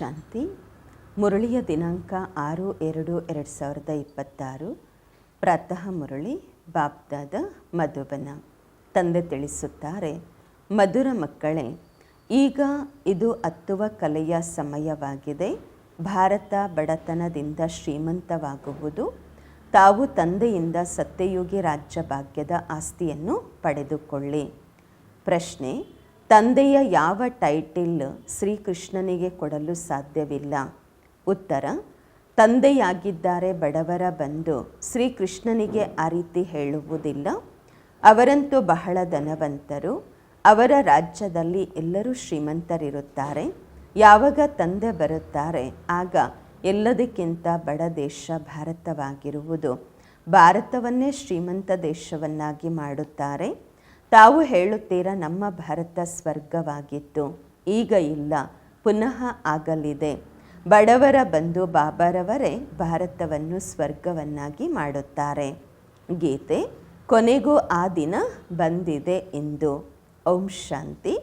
ಶಾಂತಿ. ಮುರಳಿಯ ದಿನಾಂಕ 6/2/2026. ಪ್ರಾತಃ ಮುರಳಿ ಬಾಬ್ದಾದ ಮಧುಬನ. ತಂದೆ ತಿಳಿಸುತ್ತಾರೆ, ಮಧುರ ಮಕ್ಕಳೇ, ಈಗ ಇದು ಹತ್ತುವ ಕಲೆಯ ಸಮಯವಾಗಿದೆ. ಭಾರತ ಬಡತನದಿಂದ ಶ್ರೀಮಂತವಾಗುವುದು. ತಾವು ತಂದೆಯಿಂದ ಸತ್ಯಯುಗಿ ರಾಜ್ಯ ಭಾಗ್ಯದ ಆಸ್ತಿಯನ್ನು ಪಡೆದುಕೊಳ್ಳಿ. ಪ್ರಶ್ನೆ: ತಂದೆಯ ಯಾವ ಟೈಟಿಲ್ ಶ್ರೀಕೃಷ್ಣನಿಗೆ ಕೊಡಲು ಸಾಧ್ಯವಿಲ್ಲ? ಉತ್ತರ: ತಂದೆಯಾಗಿದ್ದಾರೆ ಬಡವರ ಬಂಧು. ಶ್ರೀಕೃಷ್ಣನಿಗೆ ಆ ರೀತಿ ಹೇಳುವುದಿಲ್ಲ. ಅವರಂತೂ ಬಹಳ ಧನವಂತರು. ಅವರ ರಾಜ್ಯದಲ್ಲಿ ಎಲ್ಲರೂ ಶ್ರೀಮಂತರಿರುತ್ತಾರೆ. ಯಾವಾಗ ತಂದೆ ಬರುತ್ತಾರೆ ಆಗ ಎಲ್ಲದಕ್ಕಿಂತ ಬಡ ದೇಶ ಭಾರತವಾಗಿರುವುದು. ಭಾರತವನ್ನೇ ಶ್ರೀಮಂತ ದೇಶವನ್ನಾಗಿ ಮಾಡುತ್ತಾರೆ. ತಾವು ಹೇಳುತ್ತೀರಾ, ನಮ್ಮ ಭಾರತ ಸ್ವರ್ಗವಾಗಿತ್ತು, ಈಗ ಇಲ್ಲ, ಪುನಃ ಆಗಲಿದೆ. ಬಡವರ ಬಂಧು ಬಾಬಾರವರೇ ಭಾರತವನ್ನು ಸ್ವರ್ಗವನ್ನಾಗಿ ಮಾಡುತ್ತಾರೆ. ಗೀತೆ: ಕೊನೆಗೂ ಆ ದಿನ ಬಂದಿದೆ ಎಂದು. ಓಂ ಶಾಂತಿ.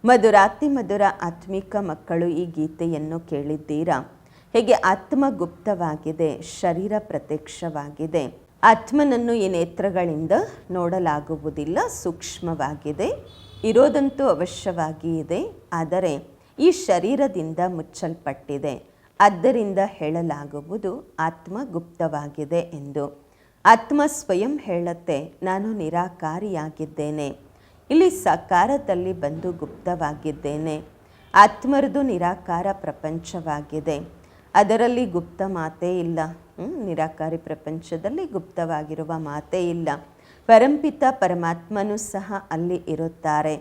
ಮಧುರಾತಿ ಮಧುರ ಆತ್ಮಿಕ ಮಕ್ಕಳು, ಈ ಗೀತೆಯನ್ನು ಕೇಳಿದ್ದೀರಾ? ಹೇಗೆ ಆತ್ಮ ಗುಪ್ತವಾಗಿದೆ, ಶರೀರ ಪ್ರತ್ಯಕ್ಷವಾಗಿದೆ. ಆತ್ಮನನ್ನು ಈ ನೇತ್ರಗಳಿಂದ ನೋಡಲಾಗುವುದಿಲ್ಲ, ಸೂಕ್ಷ್ಮವಾಗಿದೆ. ಇರೋದಂತೂ ಅವಶ್ಯವಾಗಿ ಇದೆ, ಆದರೆ ಈ ಶರೀರದಿಂದ ಮುಚ್ಚಲ್ಪಟ್ಟಿದೆ. ಆದ್ದರಿಂದ ಹೇಳಲಾಗುವುದು ಆತ್ಮ ಗುಪ್ತವಾಗಿದೆ ಎಂದು. ಆತ್ಮ ಸ್ವಯಂ ಹೇಳುತ್ತೆ, ನಾನು ನಿರಾಕಾರಿಯಾಗಿದ್ದೇನೆ. ಇಲ್ಲಿ ಸಾಕಾರದಲ್ಲಿ ಬಂದು ಗುಪ್ತವಾಗಿದ್ದೇನೆ. ಆತ್ಮರದು ನಿರಾಕಾರ ಪ್ರಪಂಚವಾಗಿದೆ, ಅದರಲ್ಲಿ ಗುಪ್ತ ಮಾತೇ ಇಲ್ಲ. ನಿರಾಕಾರಿ ಪ್ರಪಂಚದಲ್ಲಿ ಗುಪ್ತವಾಗಿರುವ ಮಾತೇ ಇಲ್ಲ. ಪರಂಪಿತ ಪರಮಾತ್ಮನೂ ಸಹ ಅಲ್ಲಿ ಇರುತ್ತಾರೆ.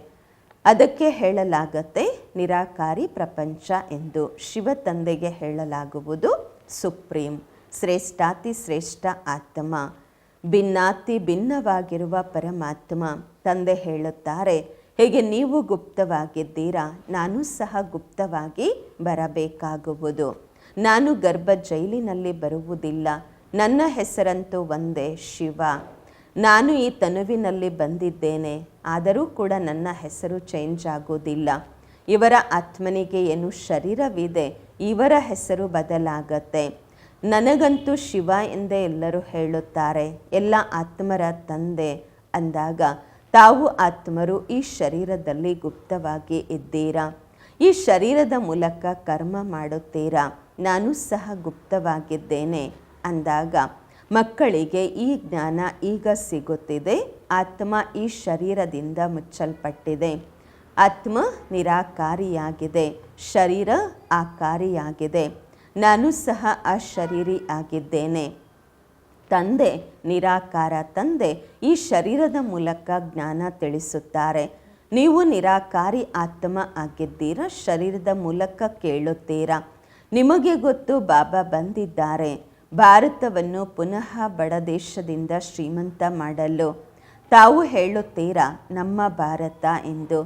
ಅದಕ್ಕೆ ಹೇಳಲಾಗತ್ತೆ ನಿರಾಕಾರಿ ಪ್ರಪಂಚ ಎಂದು. ಶಿವ ತಂದೆಗೆ ಹೇಳಲಾಗುವುದು ಸುಪ್ರೀಂ, ಶ್ರೇಷ್ಠಾತಿ ಶ್ರೇಷ್ಠ ಆತ್ಮ, ಭಿನ್ನಾತಿ ಭಿನ್ನವಾಗಿರುವ ಪರಮಾತ್ಮ. ತಂದೆ ಹೇಳುತ್ತಾರೆ, ಹೇಗೆ ನೀವು ಗುಪ್ತವಾಗಿದ್ದೀರಾ, ನಾನು ಸಹ ಗುಪ್ತವಾಗಿ ಬರಬೇಕಾಗುವುದು. ನಾನು ಗರ್ಭ ಜೈಲಿನಲ್ಲಿ ಬರುವುದಿಲ್ಲ. ನನ್ನ ಹೆಸರಂತೂ ಒಂದೇ, ಶಿವ. ನಾನು ಈ ತನುವಿನಲ್ಲಿ ಬಂದಿದ್ದೇನೆ, ಆದರೂ ಕೂಡ ನನ್ನ ಹೆಸರು ಚೇಂಜ್ ಆಗೋದಿಲ್ಲ. ಇವರ ಆತ್ಮನಿಗೆ ಏನು ಶರೀರವಿದೆ, ಇವರ ಹೆಸರು ಬದಲಾಗತ್ತೆ. ನನಗಂತೂ ಶಿವ ಎಂದೇ ಎಲ್ಲರೂ ಹೇಳುತ್ತಾರೆ, ಎಲ್ಲ ಆತ್ಮರ ತಂದೆ ಅಂದಾಗ ತಾವು ಆತ್ಮರು ಈ ಶರೀರದಲ್ಲಿ ಗುಪ್ತವಾಗಿ ಇದ್ದೀರಾ. ಈ ಶರೀರದ ಮೂಲಕ ಕರ್ಮ ಮಾಡುತ್ತೀರಾ. ನಾನು ಸಹ ಗುಪ್ತವಾಗಿದ್ದೇನೆ ಅಂದಾಗ ಮಕ್ಕಳಿಗೆ ಈ ಜ್ಞಾನ ಈಗ ಸಿಗುತ್ತಿದೆ. ಆತ್ಮ ಈ ಶರೀರದಿಂದ ಮುಚ್ಚಲ್ಪಟ್ಟಿದೆ. ಆತ್ಮ ನಿರಾಕಾರಿಯಾಗಿದೆ, ಶರೀರ ಆಕಾರಿಯಾಗಿದೆ. ನಾನು ಸಹ ಅಶರೀರಿ ಆಗಿದ್ದೇನೆ. ತಂದೆ ನಿರಾಕಾರ ತಂದೆ ಈ ಶರೀರದ ಮೂಲಕ ಜ್ಞಾನ ತಿಳಿಸುತ್ತಾರೆ. ನೀವು ನಿರಾಕಾರಿ ಆತ್ಮ ಆಗಿದ್ದೀರಾ, ಶರೀರದ ಮೂಲಕ ಕೇಳುತ್ತೀರಾ. ನಿಮಗೆ ಗೊತ್ತು, ಬಾಬಾ ಬಂದಿದ್ದಾರೆ ಭಾರತವನ್ನು ಪುನಃ ಬಡ ದೇಶದಿಂದ ಶ್ರೀಮಂತ ಮಾಡಲು. ತಾವು ಹೇಳುತ್ತೀರಾ ನಮ್ಮ ಭಾರತ ಎಂದು.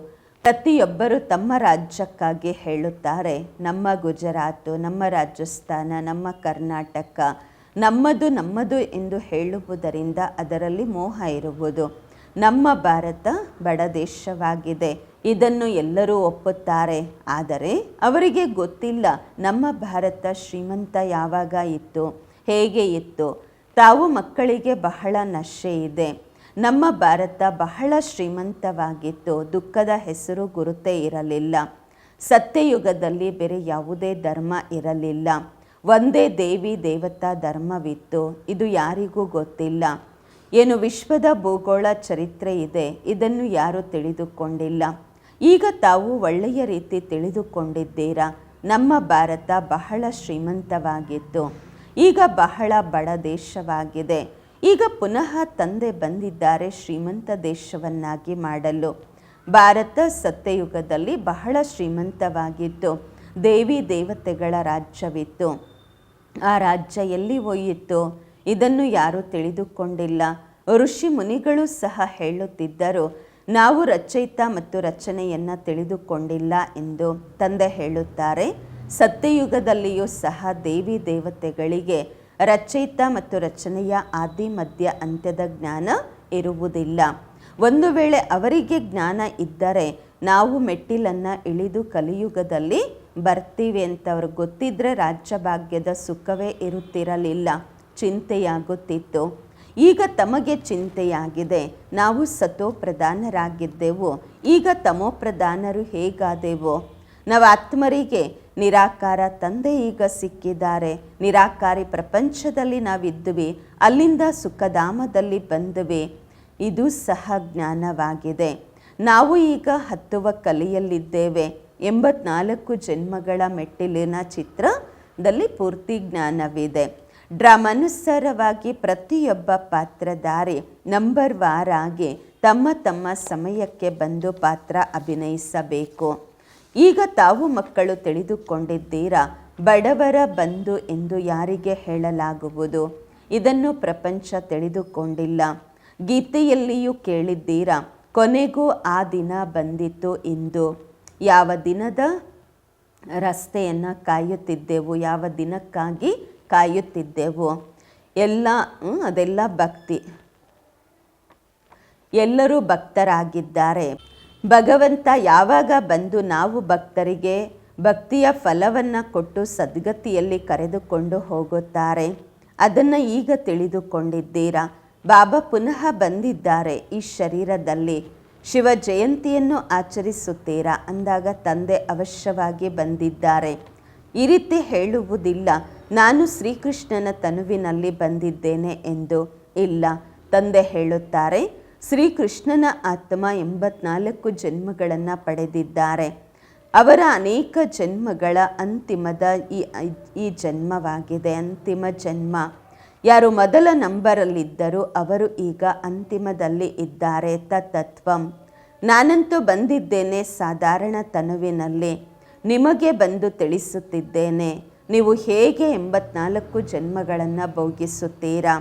ಪ್ರತಿಯೊಬ್ಬರು ತಮ್ಮ ರಾಜ್ಯಕ್ಕಾಗಿ ಹೇಳುತ್ತಾರೆ, ನಮ್ಮ ಗುಜರಾತು, ನಮ್ಮ ರಾಜಸ್ಥಾನ, ನಮ್ಮ ಕರ್ನಾಟಕ, ನಮ್ಮದು ಎಂದು ಹೇಳುವುದರಿಂದ ಅದರಲ್ಲಿ ಮೋಹ ಇರುವುದು. ನಮ್ಮ ಭಾರತ ಬಡ ದೇಶವಾಗಿದೆ, ಇದನ್ನು ಎಲ್ಲರೂ ಒಪ್ಪುತ್ತಾರೆ. ಆದರೆ ಅವರಿಗೆ ಗೊತ್ತಿಲ್ಲ ನಮ್ಮ ಭಾರತ ಶ್ರೀಮಂತ ಯಾವಾಗ ಇತ್ತು, ಹೇಗೆ ಇತ್ತು. ತಾವು ಮಕ್ಕಳಿಗೆ ಬಹಳ ನಶೆ ಇದೆ. ನಮ್ಮ ಭಾರತ ಬಹಳ ಶ್ರೀಮಂತವಾಗಿತ್ತು, ದುಃಖದ ಹೆಸರು ಗುರುತೇ ಇರಲಿಲ್ಲ. ಸತ್ಯಯುಗದಲ್ಲಿ ಬೇರೆ ಯಾವುದೇ ಧರ್ಮ ಇರಲಿಲ್ಲ, ಒಂದೇ ದೇವಿ ದೇವತಾ ಧರ್ಮವಿತ್ತು. ಇದು ಯಾರಿಗೂ ಗೊತ್ತಿಲ್ಲ. ಏನು ವಿಶ್ವದ ಭೂಗೋಳ ಚರಿತ್ರೆ ಇದೆ, ಇದನ್ನು ಯಾರೂ ತಿಳಿದುಕೊಂಡಿಲ್ಲ. ಈಗ ತಾವು ಒಳ್ಳೆಯ ರೀತಿ ತಿಳಿದುಕೊಂಡಿದ್ದೀರಾ. ನಮ್ಮ ಭಾರತ ಬಹಳ ಶ್ರೀಮಂತವಾಗಿತ್ತು, ಈಗ ಬಹಳ ಬಡ ದೇಶವಾಗಿದೆ. ಈಗ ಪುನಃ ತಂದೆ ಬಂದಿದ್ದಾರೆ ಶ್ರೀಮಂತ ದೇಶವನ್ನಾಗಿ ಮಾಡಲು. ಭಾರತ ಸತ್ಯಯುಗದಲ್ಲಿ ಬಹಳ ಶ್ರೀಮಂತವಾಗಿತ್ತು, ದೇವಿ ದೇವತೆಗಳ ರಾಜ್ಯವಿತ್ತು. ಆ ರಾಜ್ಯ ಎಲ್ಲಿ ಹೋಯಿತು, ಇದನ್ನು ಯಾರೂ ತಿಳಿದುಕೊಂಡಿಲ್ಲ. ಋಷಿ ಮುನಿಗಳು ಸಹ ಹೇಳುತ್ತಿದ್ದರು, ನಾವು ರಚಯಿತ ಮತ್ತು ರಚನೆಯನ್ನು ತಿಳಿದುಕೊಂಡಿಲ್ಲ ಎಂದು. ತಂದೆ ಹೇಳುತ್ತಾರೆ, ಸತ್ಯಯುಗದಲ್ಲಿಯೂ ಸಹ ದೇವಿ ದೇವತೆಗಳಿಗೆ ರಚಯಿತ ಮತ್ತು ರಚನೆಯ ಆದಿ ಮಧ್ಯ ಅಂತ್ಯದ ಜ್ಞಾನ ಇರುವುದಿಲ್ಲ. ಒಂದು ವೇಳೆ ಅವರಿಗೆ ಜ್ಞಾನ ಇದ್ದರೆ ನಾವು ಮೆಟ್ಟಿಲನ್ನು ಇಳಿದು ಕಲಿಯುಗದಲ್ಲಿ ಬರ್ತೀವಿ ಅಂತ ಅವ್ರಿಗೆ ಗೊತ್ತಿದ್ದರೆ ರಾಜ್ಯ ಭಾಗ್ಯದ ಸುಖವೇ ಇರುತ್ತಿರಲಿಲ್ಲ, ಚಿಂತೆಯಾಗುತ್ತಿತ್ತು. ಈಗ ತಮಗೆ ಚಿಂತೆಯಾಗಿದೆ. ನಾವು ಸತೋ ಪ್ರಧಾನರಾಗಿದ್ದೆವು, ಈಗ ತಮೋ ಪ್ರಧಾನರು ಹೇಗಾದೆವು? ನಾವು ಆತ್ಮರಿಗೆ ನಿರಾಕಾರ ತಂದೆ ಈಗ ಸಿಕ್ಕಿದ್ದಾರೆ. ನಿರಾಕಾರಿ ಪ್ರಪಂಚದಲ್ಲಿ ನಾವಿದ್ವಿ, ಅಲ್ಲಿಂದ ಸುಖಧಾಮದಲ್ಲಿ ಬಂದ್ವಿ. ಇದು ಸಹ ಜ್ಞಾನವಾಗಿದೆ. ನಾವು ಈಗ ಹತ್ತುವ ಕಲೆಯಲ್ಲಿದ್ದೇವೆ. 84 ಜನ್ಮಗಳ ಮೆಟ್ಟಿಲಿನ ಚಿತ್ರದಲ್ಲಿ ಪೂರ್ತಿ ಜ್ಞಾನವಿದೆ. ಡ್ರಾಮಾನುಸಾರವಾಗಿ ಪ್ರತಿಯೊಬ್ಬ ಪಾತ್ರಧಾರಿ ನಂಬರ್ ವಾರಾಗಿ ತಮ್ಮ ತಮ್ಮ ಸಮಯಕ್ಕೆ ಬಂದು ಪಾತ್ರ ಅಭಿನಯಿಸಬೇಕು. ಈಗ ತಾವು ಮಕ್ಕಳು ತಿಳಿದುಕೊಂಡಿದ್ದೀರಾ, ಬಡವರ ಬಂಧು ಎಂದು ಯಾರಿಗೆ ಹೇಳಲಾಗುವುದು? ಇದನ್ನು ಪ್ರಪಂಚ ತಿಳಿದುಕೊಂಡಿಲ್ಲ. ಗೀತೆಯಲ್ಲಿಯೂ ಕೇಳಿದ್ದೀರಾ, ಕೊನೆಗೂ ಆ ದಿನ ಬಂದಿತು ಇಂದು. ಯಾವ ದಿನದ ರಸ್ತೆಯನ್ನು ಕಾಯುತ್ತಿದ್ದೆವು, ಯಾವ ದಿನಕ್ಕಾಗಿ ಕಾಯುತ್ತಿದ್ದೆವು? ಅದೆಲ್ಲ ಭಕ್ತಿ. ಎಲ್ಲರೂ ಭಕ್ತರಾಗಿದ್ದಾರೆ. ಭಗವಂತ ಯಾವಾಗ ಬಂದು ನಾವು ಭಕ್ತರಿಗೆ ಭಕ್ತಿಯ ಫಲವನ್ನು ಕೊಟ್ಟು ಸದ್ಗತಿಯಲ್ಲಿ ಕರೆದುಕೊಂಡು ಹೋಗುತ್ತಾರೆ. ಅದನ್ನು ಈಗ ತಿಳಿದುಕೊಂಡಿದ್ದೀರಾ. ಬಾಬಾ ಪುನಃ ಬಂದಿದ್ದಾರೆ ಈ ಶರೀರದಲ್ಲಿ. ಶಿವ ಜಯಂತಿಯನ್ನು ಆಚರಿಸುತ್ತೀರಾ ಅಂದಾಗ ತಂದೆ ಅವಶ್ಯವಾಗಿ ಬಂದಿದ್ದಾರೆ. ಈ ರೀತಿ ಹೇಳುವುದಿಲ್ಲ, ನಾನು ಶ್ರೀಕೃಷ್ಣನ ತನುವಿನಲ್ಲಿ ಬಂದಿದ್ದೇನೆ ಎಂದು. ಇಲ್ಲ, ತಂದೆ ಹೇಳುತ್ತಾರೆ, ಶ್ರೀಕೃಷ್ಣನ ಆತ್ಮ 84 ಜನ್ಮಗಳನ್ನು ಪಡೆದಿದ್ದಾರೆ. ಅವರ ಅನೇಕ ಜನ್ಮಗಳ ಅಂತಿಮದ ಈ ಜನ್ಮವಾಗಿದೆ, ಅಂತಿಮ ಜನ್ಮ. ಯಾರು ಮೊದಲ ನಂಬರಲ್ಲಿದ್ದರೂ ಅವರು ಈಗ ಅಂತಿಮದಲ್ಲಿ ಇದ್ದಾರೆ. ತತ್ವಂ. ನಾನಂತೂ ಬಂದಿದ್ದೇನೆ ಸಾಧಾರಣ ತನುವಿನಲ್ಲಿ, ನಿಮಗೆ ಬಂದು ತಿಳಿಸುತ್ತಿದ್ದೇನೆ. ನೀವು ಹೇಗೆ 84 ಜನ್ಮಗಳನ್ನು ಭೋಗಿಸುತ್ತೀರಾ?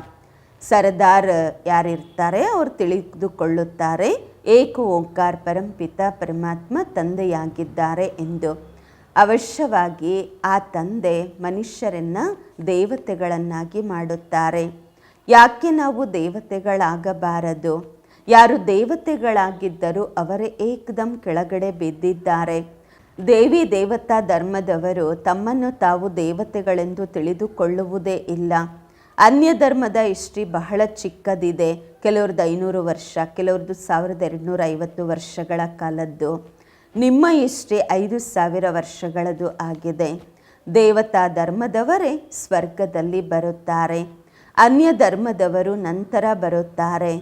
ಸರ್ದಾರ್ ಯಾರಿರ್ತಾರೆ ಅವರು ತಿಳಿದುಕೊಳ್ಳುತ್ತಾರೆ, ಏಕ ಓಂಕಾರ ಪರಂಪಿತ ಪರಮಾತ್ಮ ತಂದೆಯಾಗಿದ್ದಾರೆ ಎಂದು. ಅವಶ್ಯವಾಗಿ ಆ ತಂದೆ ಮನುಷ್ಯರನ್ನು ದೇವತೆಗಳನ್ನಾಗಿ ಮಾಡುತ್ತಾರೆ. ಯಾಕೆ ನಾವು ದೇವತೆಗಳಾಗಬಾರದು? ಯಾರು ದೇವತೆಗಳಾಗಿದ್ದರೂ ಅವರೇ ಏಕದಮ್ ಕೆಳಗಡೆ ಬಿದ್ದಿದ್ದಾರೆ. ದೇವಿ ದೇವತಾ ಧರ್ಮದವರು ತಮ್ಮನ್ನು ತಾವು ದೇವತೆಗಳೆಂದು ತಿಳಿದುಕೊಳ್ಳುವುದೇ ಇಲ್ಲ. ಅನ್ಯ ಧರ್ಮದ ಹಿಸ್ಟ್ರಿ ಬಹಳ ಚಿಕ್ಕದಿದೆ. ಕೆಲವ್ರದ್ದು 500 ವರ್ಷ, ಕೆಲವ್ರದ್ದು 1250 ವರ್ಷಗಳ ಕಾಲದ್ದು. ನಿಮ್ಮ ಹಿಸ್ಟ್ರಿ 5000 ವರ್ಷಗಳದು ಆಗಿದೆ. ದೇವತಾ ಧರ್ಮದವರೇ ಸ್ವರ್ಗದಲ್ಲಿ ಬರುತ್ತಾರೆ, ಅನ್ಯ ಧರ್ಮದವರು ನಂತರ ಬರುತ್ತಾರೆ.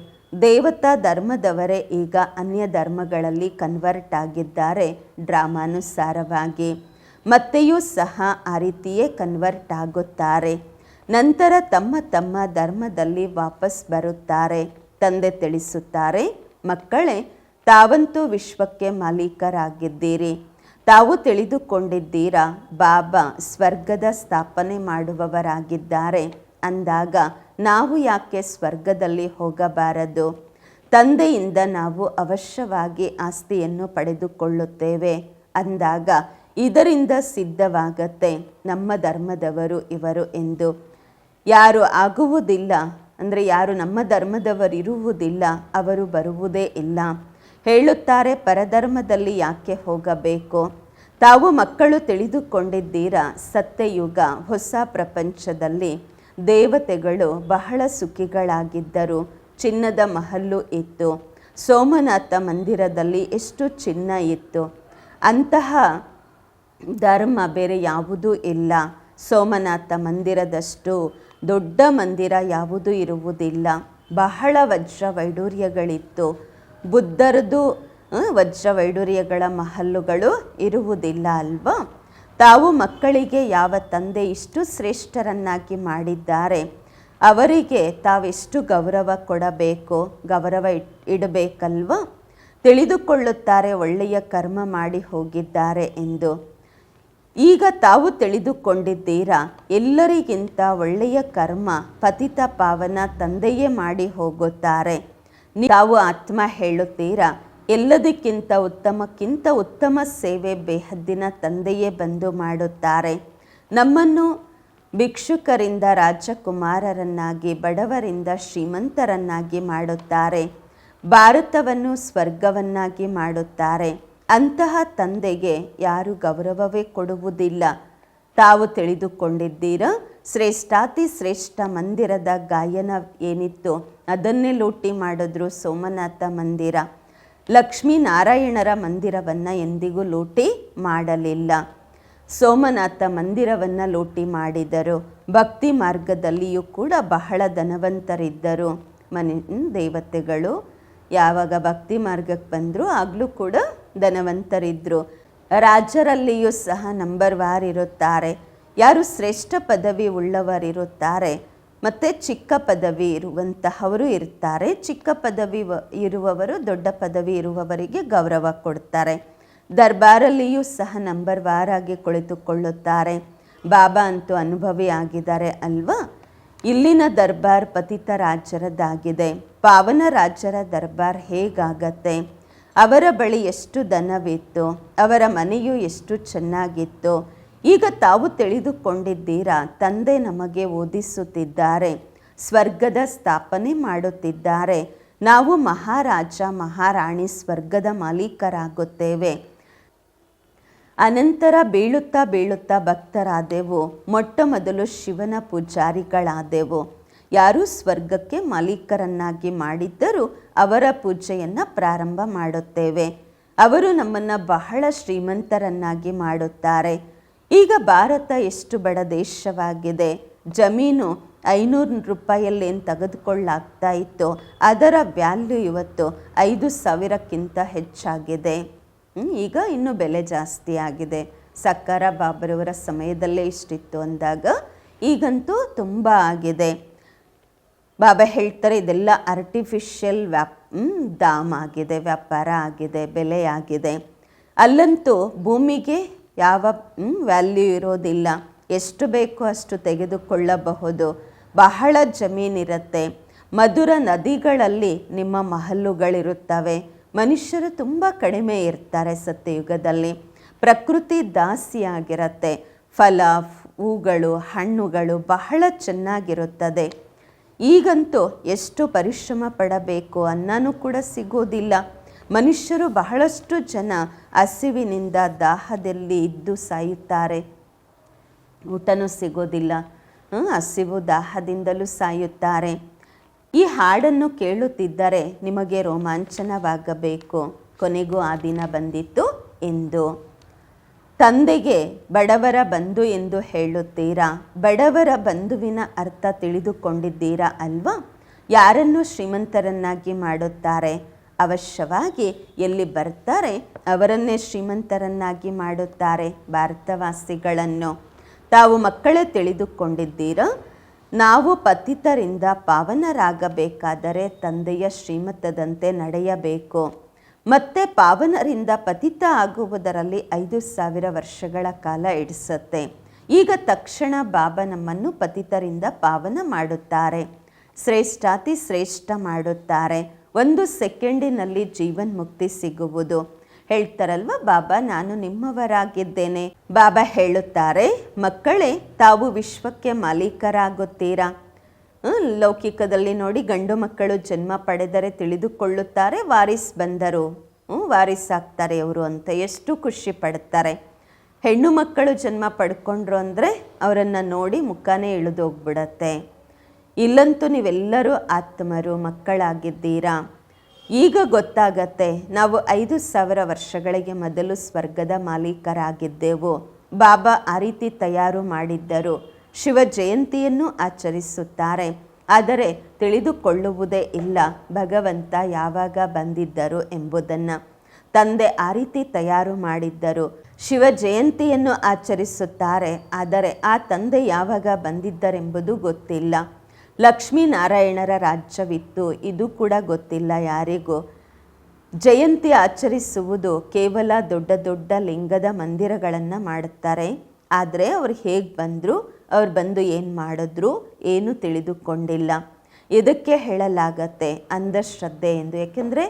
ದೇವತಾ ಧರ್ಮದವರೇ ಈಗ ಅನ್ಯ ಧರ್ಮಗಳಲ್ಲಿ ಕನ್ವರ್ಟ್ ಆಗಿದ್ದಾರೆ ಡ್ರಾಮಾನುಸಾರವಾಗಿ. ಮತ್ತೆಯೂ ಸಹ ಆ ರೀತಿಯೇ ಕನ್ವರ್ಟ್ ಆಗುತ್ತಾರೆ. ನಂತರ ತಮ್ಮ ತಮ್ಮ ಧರ್ಮದಲ್ಲಿ ವಾಪಸ್ ಬರುತ್ತಾರೆ. ತಂದೆ ತಿಳಿಸುತ್ತಾರೆ, ಮಕ್ಕಳೇ, ತಾವಂತೂ ವಿಶ್ವಕ್ಕೆ ಮಾಲೀಕರಾಗಿದ್ದೀರಿ. ತಾವು ತಿಳಿದುಕೊಂಡಿದ್ದೀರಾ, ಬಾಬಾ ಸ್ವರ್ಗದ ಸ್ಥಾಪನೆ ಮಾಡುವವರಾಗಿದ್ದಾರೆ ಅಂದಾಗ ನಾವು ಯಾಕೆ ಸ್ವರ್ಗದಲ್ಲಿ ಹೋಗಬಾರದು? ತಂದೆಯಿಂದ ನಾವು ಅವಶ್ಯವಾಗಿ ಆಸ್ತಿಯನ್ನು ಪಡೆದುಕೊಳ್ಳುತ್ತೇವೆ ಅಂದಾಗ ಇದರಿಂದ ಸಿದ್ಧವಾಗತ್ತೆ ನಮ್ಮ ಧರ್ಮದವರು ಇವರು ಎಂದು. ಯಾರು ಆಗುವುದಿಲ್ಲ ಅಂದರೆ ಯಾರು ನಮ್ಮ ಧರ್ಮದವರಿರುವುದಿಲ್ಲ ಅವರು ಬರುವುದೇ ಇಲ್ಲ. ಹೇಳುತ್ತಾರೆ, ಪರಧರ್ಮದಲ್ಲಿ ಯಾಕೆ ಹೋಗಬೇಕು? ತಾವು ಮಕ್ಕಳು ತಿಳಿದುಕೊಂಡಿದ್ದೀರಾ, ಸತ್ಯಯುಗ ಹೊಸ ಪ್ರಪಂಚದಲ್ಲಿ ದೇವತೆಗಳು ಬಹಳ ಸುಖಿಗಳಾಗಿದ್ದರು. ಚಿನ್ನದ ಮಹಲ್ಲು ಇತ್ತು. ಸೋಮನಾಥ ಮಂದಿರದಲ್ಲಿ ಎಷ್ಟು ಚಿನ್ನ ಇತ್ತು. ಅಂತಹ ಧರ್ಮ ಬೇರೆ ಯಾವುದೂ ಇಲ್ಲ. ಸೋಮನಾಥ ಮಂದಿರದಷ್ಟು ದೊಡ್ಡ ಮಂದಿರ ಯಾವುದೂ ಇರುವುದಿಲ್ಲ. ಬಹಳ ವಜ್ರ ವೈಡೂರ್ಯಗಳಿತ್ತು. ಬುದ್ಧರದು ವಜ್ರ ವೈಡೂರ್ಯಗಳ ಮಹಲ್ಲುಗಳು ಇರುವುದಿಲ್ಲ ಅಲ್ವಾ? ತಾವು ಮಕ್ಕಳಿಗೆ ಯಾವ ತಂದೆ ಇಷ್ಟು ಶ್ರೇಷ್ಠರನ್ನಾಗಿ ಮಾಡಿದ್ದಾರೆ, ಅವರಿಗೆ ತಾವೆಷ್ಟು ಗೌರವ ಕೊಡಬೇಕು, ಗೌರವ ಇಡಬೇಕಲ್ವ? ತಿಳಿದುಕೊಳ್ಳುತ್ತಾರೆ ಒಳ್ಳೆಯ ಕರ್ಮ ಮಾಡಿ ಹೋಗಿದ್ದಾರೆ ಎಂದು. ಈಗ ತಾವು ತಿಳಿದುಕೊಂಡಿದ್ದೀರಾ, ಎಲ್ಲರಿಗಿಂತ ಒಳ್ಳೆಯ ಕರ್ಮ ಪತಿತ ಪಾವನ ತಂದೆಯೇ ಮಾಡಿ ಹೋಗುತ್ತಾರೆ. ತಾವು ಆತ್ಮ ಹೇಳುತ್ತೀರಾ, ಎಲ್ಲದಕ್ಕಿಂತ ಉತ್ತಮ ಸೇವೆ ಬೇಹದ್ದಿನ ತಂದೆಯೇ ಬಂದು ಮಾಡುತ್ತಾರೆ. ನಮ್ಮನ್ನು ಭಿಕ್ಷುಕರಿಂದ ರಾಜಕುಮಾರರನ್ನಾಗಿ, ಬಡವರಿಂದ ಶ್ರೀಮಂತರನ್ನಾಗಿ ಮಾಡುತ್ತಾರೆ. ಭಾರತವನ್ನು ಸ್ವರ್ಗವನ್ನಾಗಿ ಮಾಡುತ್ತಾರೆ. ಅಂತಹ ತಂದೆಗೆ ಯಾರು ಗೌರವವೇ ಕೊಡುವುದಿಲ್ಲ. ತಾವು ತಿಳಿದುಕೊಂಡಿದ್ದೀರಾ, ಶ್ರೇಷ್ಠಾತಿ ಶ್ರೇಷ್ಠ ಮಂದಿರದ ಗಾಯನ ಏನಿತ್ತು ಅದನ್ನೇ ಲೂಟಿ ಮಾಡಿದ್ರು ಸೋಮನಾಥ ಮಂದಿರ. ಲಕ್ಷ್ಮೀನಾರಾಯಣರ ಮಂದಿರವನ್ನು ಎಂದಿಗೂ ಲೂಟಿ ಮಾಡಲಿಲ್ಲ. ಸೋಮನಾಥ ಮಂದಿರವನ್ನು ಲೂಟಿ ಮಾಡಿದರು. ಭಕ್ತಿ ಮಾರ್ಗದಲ್ಲಿಯೂ ಕೂಡ ಬಹಳ ಧನವಂತರಿದ್ದರು. ದೇವತೆಗಳು ಯಾವಾಗ ಭಕ್ತಿ ಮಾರ್ಗಕ್ಕೆ ಬಂದರು ಆಗಲೂ ಕೂಡ ಧನವಂತರಿದ್ದರು. ರಾಜರಲ್ಲಿಯೂ ಸಹ ನಂಬರ್ ವಾರ್ ಇರುತ್ತಾರೆ. ಯಾರು ಶ್ರೇಷ್ಠ ಪದವಿ ಉಳ್ಳವರಿರುತ್ತಾರೆ ಮತ್ತು ಚಿಕ್ಕ ಪದವಿ ಇರುವಂತಹವರು ಇರ್ತಾರೆ. ಚಿಕ್ಕ ಪದವಿ ಇರುವವರು ದೊಡ್ಡ ಪದವಿ ಇರುವವರಿಗೆ ಗೌರವ ಕೊಡ್ತಾರೆ. ದರ್ಬಾರಲ್ಲಿಯೂ ಸಹ ನಂಬರ್ ವಾರ್ ಆಗಿ ಕುಳಿತುಕೊಳ್ಳುತ್ತಾರೆ. ಬಾಬಾ ಅಂತೂ ಅನುಭವಿ ಆಗಿದ್ದಾರೆ ಅಲ್ವಾ. ಇಲ್ಲಿನ ದರ್ಬಾರ್ ಪತಿತ ರಾಜರದ್ದಾಗಿದೆ. ಪಾವನ ರಾಜರ ದರ್ಬಾರ್ ಹೇಗಾಗತ್ತೆ? ಅವರ ಬಳಿ ಎಷ್ಟು ಧನವಿತ್ತು, ಅವರ ಮನೆಯು ಎಷ್ಟು ಚೆನ್ನಾಗಿತ್ತು. ಈಗ ತಾವು ತಿಳಿದುಕೊಂಡಿದ್ದೀರಾ, ತಂದೆ ನಮಗೆ ಓದಿಸುತ್ತಿದ್ದಾರೆ, ಸ್ವರ್ಗದ ಸ್ಥಾಪನೆ ಮಾಡುತ್ತಿದ್ದಾರೆ. ನಾವು ಮಹಾರಾಜ ಮಹಾರಾಣಿ ಸ್ವರ್ಗದ ಮಾಲೀಕರಾಗುತ್ತೇವೆ. ಅನಂತರ ಬೀಳುತ್ತಾ ಬೀಳುತ್ತಾ ಭಕ್ತರಾದೆವು. ಮೊಟ್ಟ ಮೊದಲು ಶಿವನ ಪೂಜಾರಿಗಳಾದೆವು. ಯಾರು ಸ್ವರ್ಗಕ್ಕೆ ಮಾಲೀಕರನ್ನಾಗಿ ಮಾಡಿದ್ದರೂ ಅವರ ಪೂಜೆಯನ್ನು ಪ್ರಾರಂಭ ಮಾಡುತ್ತೇವೆ. ಅವರು ನಮ್ಮನ್ನು ಬಹಳ ಶ್ರೀಮಂತರನ್ನಾಗಿ ಮಾಡುತ್ತಾರೆ. ಈಗ ಭಾರತ ಎಷ್ಟು ಬಡ ದೇಶವಾಗಿದೆ. ಜಮೀನು 500 ರೂಪಾಯಲ್ಲೇನು ತೆಗೆದುಕೊಳ್ಳಾಗ್ತಾ ಇತ್ತು ಅದರ ವ್ಯಾಲ್ಯೂ ಇವತ್ತು 5,000ಕ್ಕಿಂತ ಹೆಚ್ಚಾಗಿದೆ. ಈಗ ಇನ್ನೂ ಬೆಲೆ ಜಾಸ್ತಿ ಆಗಿದೆ. ಸಕ್ಕರ ಬಾಬರವರ ಸಮಯದಲ್ಲೇ ಇಷ್ಟಿತ್ತು ಅಂದಾಗ ಈಗಂತೂ ತುಂಬ ಆಗಿದೆ. ಬಾಬಾ ಹೇಳ್ತಾರೆ ಇದೆಲ್ಲ ಆರ್ಟಿಫಿಷಿಯಲ್ ದಾಮ್ ಆಗಿದೆ, ವ್ಯಾಪಾರ ಆಗಿದೆ, ಬೆಲೆ ಆಗಿದೆ. ಅಲ್ಲಂತೂ ಭೂಮಿಗೆ ಯಾವ ವ್ಯಾಲ್ಯೂ ಇರೋದಿಲ್ಲ. ಎಷ್ಟು ಬೇಕೋ ಅಷ್ಟು ತೆಗೆದುಕೊಳ್ಳಬಹುದು. ಬಹಳ ಜಮೀನಿರುತ್ತೆ. ಮಧುರ ನದಿಗಳಲ್ಲಿ ನಿಮ್ಮ ಮಹಲ್ಲುಗಳಿರುತ್ತವೆ. ಮನುಷ್ಯರು ತುಂಬ ಕಡಿಮೆ ಇರ್ತಾರೆ ಸತ್ಯಯುಗದಲ್ಲಿ. ಪ್ರಕೃತಿ ದಾಸಿಯಾಗಿರುತ್ತೆ. ಫಲ, ಹೂಗಳು, ಹಣ್ಣುಗಳು ಬಹಳ ಚೆನ್ನಾಗಿರುತ್ತದೆ. ಈಗಂತೂ ಎಷ್ಟು ಪರಿಶ್ರಮ ಪಡಬೇಕು, ಅನ್ನನೂ ಕೂಡ ಸಿಗೋದಿಲ್ಲ. ಮನುಷ್ಯರು ಬಹಳಷ್ಟು ಜನ ಹಸಿವಿನಿಂದ ದಾಹದಲ್ಲಿ ಇದ್ದು ಸಾಯುತ್ತಾರೆ. ಊಟನೂ ಸಿಗೋದಿಲ್ಲ, ಹಸಿವು ದಾಹದಿಂದಲೂ ಸಾಯುತ್ತಾರೆ. ಈ ಹಾಡನ್ನು ಕೇಳುತ್ತಿದ್ದರೆ ನಿಮಗೆ ರೋಮಾಂಚನವಾಗಬೇಕು. ಕೊನೆಗೂ ಆ ದಿನ ಬಂದಿತ್ತು ಎಂದು. ತಂದೆಗೆ ಬಡವರ ಬಂಧು ಎಂದು ಹೇಳುತ್ತೀರಾ. ಬಡವರ ಬಂಧುವಿನ ಅರ್ಥ ತಿಳಿದುಕೊಂಡಿದ್ದೀರಾ ಅಲ್ವಾ? ಯಾರನ್ನು ಶ್ರೀಮಂತರನ್ನಾಗಿ ಮಾಡುತ್ತಾರೆ? ಅವಶ್ಯವಾಗಿ ಎಲ್ಲಿ ಬರ್ತಾರೆ ಅವರನ್ನೇ ಶ್ರೀಮಂತರನ್ನಾಗಿ ಮಾಡುತ್ತಾರೆ. ಭಾರತವಾಸಿಗಳನ್ನು ತಾವು ಮಕ್ಕಳೇ ತಿಳಿದುಕೊಂಡಿದ್ದೀರಾ. ನಾವು ಪತಿತರಿಂದ ಪಾವನರಾಗಬೇಕಾದರೆ ತಂದೆಯ ಶ್ರೀಮತದಂತೆ ನಡೆಯಬೇಕು. ಮತ್ತೆ ಪಾವನರಿಂದ ಪತಿತ ಆಗುವುದರಲ್ಲಿ 5,000 ವರ್ಷಗಳ ಕಾಲ ಹಿಡಿಸುತ್ತೆ. ಈಗ ತಕ್ಷಣ ಬಾಬಾ ನಮ್ಮನ್ನು ಪತಿತರಿಂದ ಪಾವನ ಮಾಡುತ್ತಾರೆ, ಶ್ರೇಷ್ಠಾತಿ ಶ್ರೇಷ್ಠ ಮಾಡುತ್ತಾರೆ. 1 ಸೆಕೆಂಡಿನಲ್ಲಿ ಜೀವನ್ಮುಕ್ತಿ ಸಿಗುವುದು. ಹೇಳ್ತಾರಲ್ವ ಬಾಬಾ, ನಾನು ನಿಮ್ಮವರಾಗಿದ್ದೇನೆ. ಬಾಬಾ ಹೇಳುತ್ತಾರೆ, ಮಕ್ಕಳೇ ತಾವು ವಿಶ್ವಕ್ಕೆ ಮಾಲೀಕರಾಗುತ್ತೀರಾ. ಲೌಕಿಕದಲ್ಲಿ ನೋಡಿ, ಗಂಡು ಮಕ್ಕಳು ಜನ್ಮ ಪಡೆದರೆ ತಿಳಿದುಕೊಳ್ಳುತ್ತಾರೆ ವಾರಿಸ್ ಬಂದರು, ವಾರಿಸಾಗ್ತಾರೆ ಅವರು ಅಂತ ಎಷ್ಟು ಖುಷಿ ಪಡ್ತಾರೆ. ಹೆಣ್ಣು ಮಕ್ಕಳು ಜನ್ಮ ಪಡ್ಕೊಂಡ್ರು ಅಂದರೆ ಅವರನ್ನು ನೋಡಿ ಮುಖನೇ ಇಳಿದೋಗ್ಬಿಡತ್ತೆ. ಇಲ್ಲಂತೂ ನೀವೆಲ್ಲರೂ ಆತ್ಮರು, ಮಕ್ಕಳಾಗಿದ್ದೀರಾ. ಈಗ ಗೊತ್ತಾಗತ್ತೆ, ನಾವು 5,000 ವರ್ಷಗಳಿಗೆ ಮೊದಲು ಸ್ವರ್ಗದ ಮಾಲೀಕರಾಗಿದ್ದೆವು. ಬಾಬಾ ಆ ರೀತಿ ತಯಾರು ಮಾಡಿದ್ದರು. ಶಿವ ಜಯಂತಿಯನ್ನು ಆಚರಿಸುತ್ತಾರೆ. ಆದರೆ ತಿಳಿದುಕೊಳ್ಳುವುದೇ ಇಲ್ಲ ಭಗವಂತ ಯಾವಾಗ ಬಂದಿದ್ದರು ಎಂಬುದನ್ನು. ತಂದೆ ಆ ರೀತಿ ತಯಾರು ಮಾಡಿದ್ದರು. ಶಿವ ಜಯಂತಿಯನ್ನು ಆಚರಿಸುತ್ತಾರೆ. ಆದರೆ ಆ ತಂದೆ ಯಾವಾಗ ಬಂದಿದ್ದರೆಂಬುದು ಗೊತ್ತಿಲ್ಲ. ಲಕ್ಷ್ಮೀನಾರಾಯಣರ ರಾಜ್ಯವಿತ್ತು, ಇದು ಕೂಡ ಗೊತ್ತಿಲ್ಲ ಯಾರಿಗೂ. ಜಯಂತಿ ಆಚರಿಸುವುದು ಕೇವಲ ದೊಡ್ಡ ದೊಡ್ಡ ಲಿಂಗದ ಮಂದಿರಗಳನ್ನು ಮಾಡುತ್ತಾರೆ. ಆದರೆ ಅವ್ರು ಹೇಗೆ ಬಂದರು, ಅವ್ರು ಬಂದು ಏನು ಮಾಡಿದ್ರು ಏನು ತಿಳಿದುಕೊಂಡಿಲ್ಲ. ಇದಕ್ಕೆ ಹೇಳಲಾಗತ್ತೆ ಅಂಧಶ್ರದ್ಧೆ ಎಂದು. ಏಕೆಂದರೆ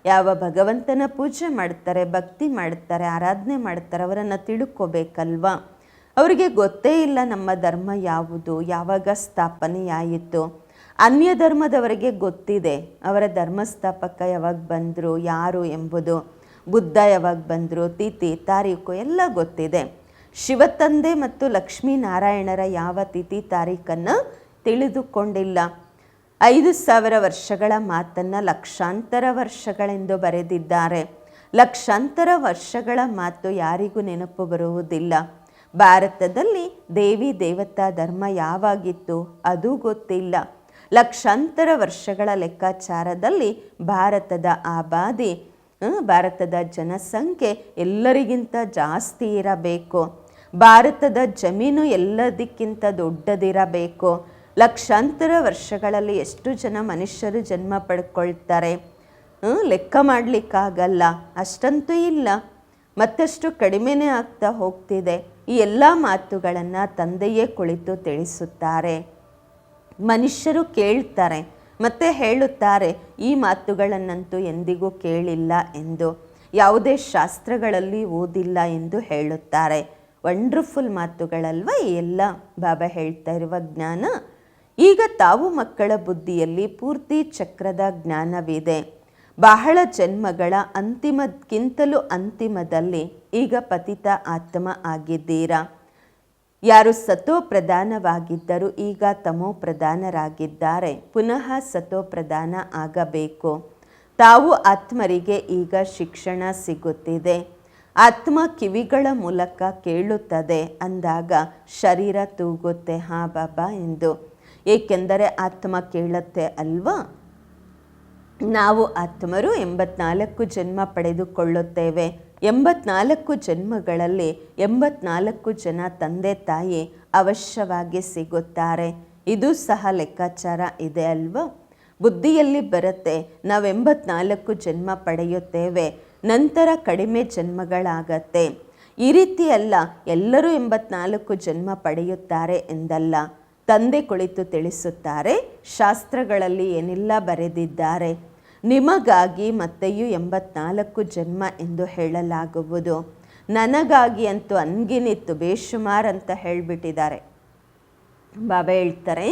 ಯಾವ ಭಗವಂತನ ಪೂಜೆ ಮಾಡ್ತಾರೆ, ಭಕ್ತಿ ಮಾಡ್ತಾರೆ, ಆರಾಧನೆ ಮಾಡ್ತಾರೆ, ಅವರನ್ನು ತಿಳ್ಕೋಬೇಕಲ್ವಾ. ಅವರಿಗೆ ಗೊತ್ತೇ ಇಲ್ಲ ನಮ್ಮ ಧರ್ಮ ಯಾವುದು, ಯಾವಾಗ ಸ್ಥಾಪನೆಯಾಯಿತು. ಅನ್ಯ ಧರ್ಮದವರಿಗೆ ಗೊತ್ತಿದೆ ಅವರ ಧರ್ಮಸ್ಥಾಪಕ ಯಾವಾಗ ಬಂದರು, ಯಾರು ಎಂಬುದು. ಬುದ್ಧ ಯಾವಾಗ ಬಂದರು, ತಿಥಿ ತಾರೀಕು ಎಲ್ಲ ಗೊತ್ತಿದೆ. ಶಿವತಂದೆ ಮತ್ತು ಲಕ್ಷ್ಮೀನಾರಾಯಣರ ಯಾವ ತಿಥಿ ತಾರೀಖನ್ನು ತಿಳಿದುಕೊಂಡಿಲ್ಲ. 5000 ವರ್ಷಗಳ ಮಾತನ್ನು ಲಕ್ಷಾಂತರ ವರ್ಷಗಳೆಂದು ಬರೆದಿದ್ದಾರೆ. ಲಕ್ಷಾಂತರ ವರ್ಷಗಳ ಮಾತು ಯಾರಿಗೂ ನೆನಪು ಬರುವುದಿಲ್ಲ. ಭಾರತದಲ್ಲಿ ದೇವಿ ದೇವತಾ ಧರ್ಮ ಯಾವಾಗಿತ್ತು ಅದು ಗೊತ್ತಿಲ್ಲ. ಲಕ್ಷಾಂತರ ವರ್ಷಗಳ ಲೆಕ್ಕಾಚಾರದಲ್ಲಿ ಭಾರತದ ಆಬಾದಿ, ಭಾರತದ ಜನಸಂಖ್ಯೆ ಎಲ್ಲರಿಗಿಂತ ಜಾಸ್ತಿ ಇರಬೇಕು. ಭಾರತದ ಜಮೀನು ಎಲ್ಲದಕ್ಕಿಂತ ದೊಡ್ಡದಿರಬೇಕು. ಲಕ್ಷಾಂತರ ವರ್ಷಗಳಲ್ಲಿ ಎಷ್ಟು ಜನ ಮನುಷ್ಯರು ಜನ್ಮ ಪಡ್ಕೊಳ್ತಾರೆ, ಲೆಕ್ಕ ಮಾಡಲಿಕ್ಕಾಗಲ್ಲ. ಅಷ್ಟಂತೂ ಇಲ್ಲ, ಮತ್ತಷ್ಟು ಕಡಿಮೆನೇ ಆಗ್ತಾ ಹೋಗ್ತಿದೆ. ಈ ಎಲ್ಲ ಮಾತುಗಳನ್ನು ತಂದೆಯೇ ಕುಳಿತು ತಿಳಿಸುತ್ತಾರೆ. ಮನುಷ್ಯರು ಕೇಳ್ತಾರೆ ಮತ್ತು ಹೇಳುತ್ತಾರೆ, ಈ ಮಾತುಗಳನ್ನಂತೂ ಎಂದಿಗೂ ಕೇಳಿಲ್ಲ ಎಂದು, ಯಾವುದೇ ಶಾಸ್ತ್ರಗಳಲ್ಲಿ ಓದಿಲ್ಲ ಎಂದು ಹೇಳುತ್ತಾರೆ. ವಂಡರ್ಫುಲ್ ಮಾತುಗಳಲ್ವ ಈ ಎಲ್ಲ ಬಾಬಾ ಹೇಳ್ತಾ ಇರುವ ಜ್ಞಾನ. ಈಗ ತಾವು ಮಕ್ಕಳ ಬುದ್ಧಿಯಲ್ಲಿ ಪೂರ್ತಿ ಚಕ್ರದ ಜ್ಞಾನವಿದೆ. ಬಹಳ ಜನ್ಮಗಳ ಅಂತಿಮಕ್ಕಿಂತಲೂ ಅಂತಿಮದಲ್ಲಿ ಈಗ ಪತಿತ ಆತ್ಮ ಆಗಿದ್ದೀರಾ. ಯಾರು ಸತೋ ಪ್ರಧಾನವಾಗಿದ್ದರು ಈಗ ತಮೋ ಪ್ರಧಾನರಾಗಿದ್ದಾರೆ. ಪುನಃ ಸತೋ ಪ್ರಧಾನ ಆಗಬೇಕು. ತಾವು ಆತ್ಮರಿಗೆ ಈಗ ಶಿಕ್ಷಣ ಸಿಗುತ್ತಿದೆ. ಆತ್ಮ ಕಿವಿಗಳ ಮೂಲಕ ಕೇಳುತ್ತದೆ ಅಂದಾಗ ಶರೀರ ತೂಗುತ್ತೆ ಹಾ ಬಾಬಾ ಎಂದು. ಏಕೆಂದರೆ ಆತ್ಮ ಕೇಳುತ್ತೆ ಅಲ್ವಾ. ನಾವು ಆತ್ಮರು 84 ಜನ್ಮ ಪಡೆದುಕೊಳ್ಳುತ್ತೇವೆ. 84 ಜನ್ಮಗಳಲ್ಲಿ 84 ಜನ ತಂದೆ ತಾಯಿ ಅವಶ್ಯವಾಗಿ ಸಿಗುತ್ತಾರೆ. ಇದು ಸಹ ಲೆಕ್ಕಾಚಾರ ಇದೆ ಅಲ್ವಾ. ಬುದ್ಧಿಯಲ್ಲಿ ಬರುತ್ತೆ, ನಾವು 84 ಜನ್ಮ ಪಡೆಯುತ್ತೇವೆ, ನಂತರ ಕಡಿಮೆ ಜನ್ಮಗಳಾಗತ್ತೆ. ಈ ರೀತಿ ಅಲ್ಲ, ಎಲ್ಲರೂ 84 ಜನ್ಮ ಪಡೆಯುತ್ತಾರೆ ಎಂದಲ್ಲ. ತಂದೆ ಕುಳಿತು ತಿಳಿಸುತ್ತಾರೆ, ಶಾಸ್ತ್ರಗಳಲ್ಲಿ ಏನೆಲ್ಲ ಬರೆದಿದ್ದಾರೆ. ನಿಮಗಾಗಿ ಮತ್ತೆಯೂ 84 ಜನ್ಮ ಎಂದು ಹೇಳಲಾಗುವುದು. ನನಗಾಗಿ ಅಂತೂ ಅನ್ಗಿನಿತ್ತು ಬೇಶುಮಾರ್ ಅಂತ ಹೇಳಿಬಿಟ್ಟಿದ್ದಾರೆ. ಬಾಬಾ ಹೇಳ್ತಾರೆ,